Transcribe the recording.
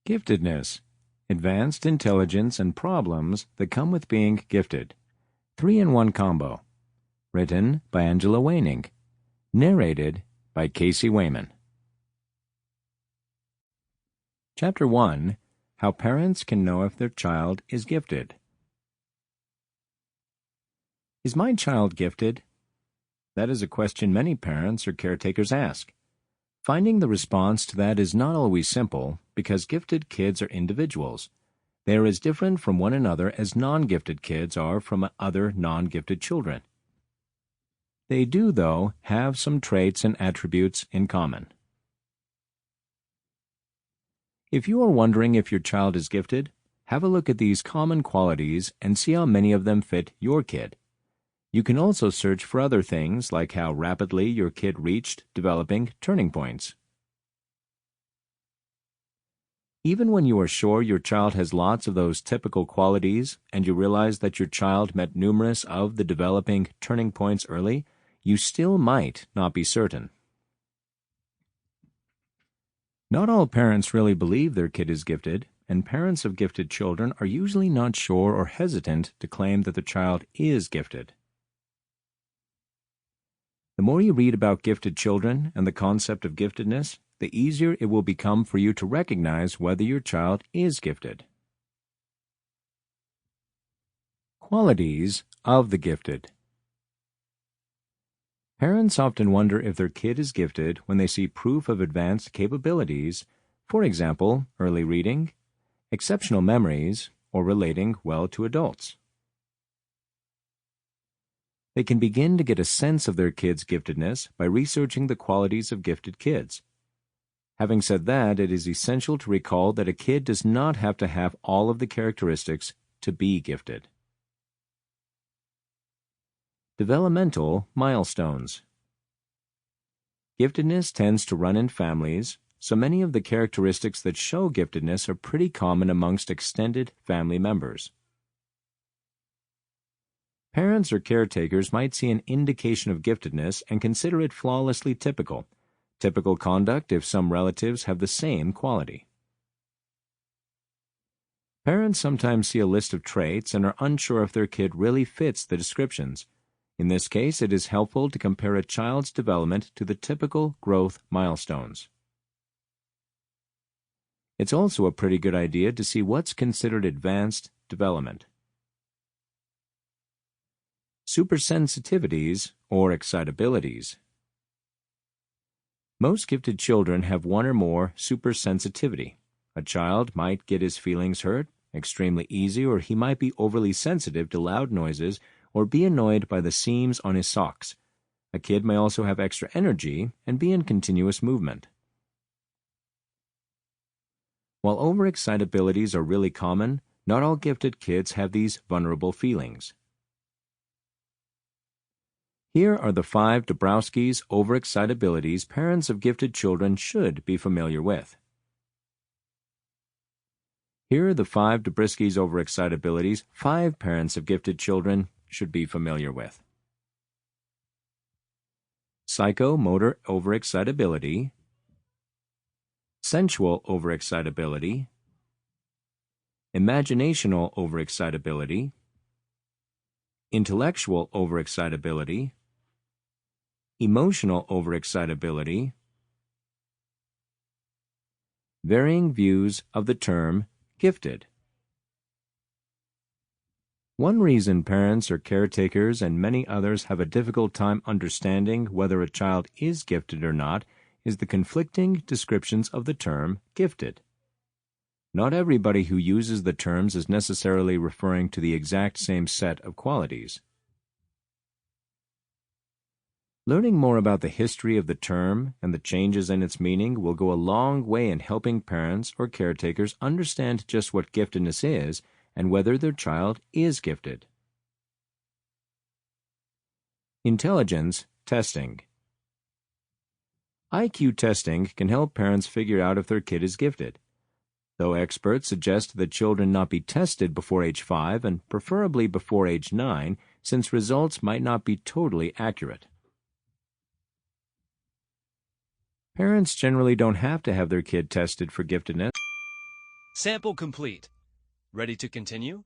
Giftedness. Advanced intelligence and problems that come with being gifted. 3-in-1 combo. Written by Angela Wayning. Narrated by Casey Wayman. Chapter 1. How Parents Can Know If Their Child is Gifted. Is my child gifted? That is a question many parents or caretakers ask. Finding the response to that is not always simple because gifted kids are individuals. They are as different from one another as non-gifted kids are from other non-gifted children. They do, though, have some traits and attributes in common. If you are wondering if your child is gifted, have a look at these common qualities and see how many of them fit your kid. You can also search for other things like how rapidly your kid reached developing turning points. Even when you are sure your child has lots of those typical qualities and you realize that your child met numerous of the developing turning points early, you still might not be certain. Not all parents really believe their kid is gifted, and parents of gifted children are usually not sure or hesitant to claim that the child is gifted. The more you read about gifted children and the concept of giftedness, the easier it will become for you to recognize whether your child is gifted. Qualities of the gifted. Parents often wonder if their kid is gifted when they see proof of advanced capabilities, for example, early reading, exceptional memories, or relating well to adults. They can begin to get a sense of their kid's giftedness by researching the qualities of gifted kids. Having said that, it is essential to recall that a kid does not have to have all of the characteristics to be gifted. Developmental milestones. Giftedness tends to run in families, so many of the characteristics that show giftedness are pretty common amongst extended family members. Parents or caretakers might see an indication of giftedness and consider it flawlessly typical conduct if some relatives have the same quality. Parents sometimes see a list of traits and are unsure if their kid really fits the descriptions. In this case, it is helpful to compare a child's development to the typical growth milestones. It's also a pretty good idea to see what's considered advanced development. Supersensitivities or excitabilities. Most gifted children have one or more supersensitivity. A child might get his feelings hurt extremely easy, or he might be overly sensitive to loud noises or be annoyed by the seams on his socks. A kid may also have extra energy and be in continuous movement. While overexcitabilities are really common, not all gifted kids have these vulnerable feelings. Here are the 5 Dabrowski's overexcitabilities parents of gifted children should be familiar with. Here are the 5 Dabrowski's overexcitabilities 5 parents of gifted children should be familiar with. Psychomotor overexcitability, sensual overexcitability, imaginational overexcitability, intellectual overexcitability, emotional overexcitability, varying views of the term gifted. One reason parents or caretakers and many others have a difficult time understanding whether a child is gifted or not is the conflicting descriptions of the term gifted. Not everybody who uses the terms is necessarily referring to the exact same set of qualities. Learning more about the history of the term and the changes in its meaning will go a long way in helping parents or caretakers understand just what giftedness is and whether their child is gifted. Intelligence testing. IQ testing can help parents figure out if their kid is gifted. Though experts suggest that children not be tested before age 5 and preferably before age 9, since results might not be totally accurate. Parents generally don't have to have their kid tested for giftedness. Sample complete. Ready to continue?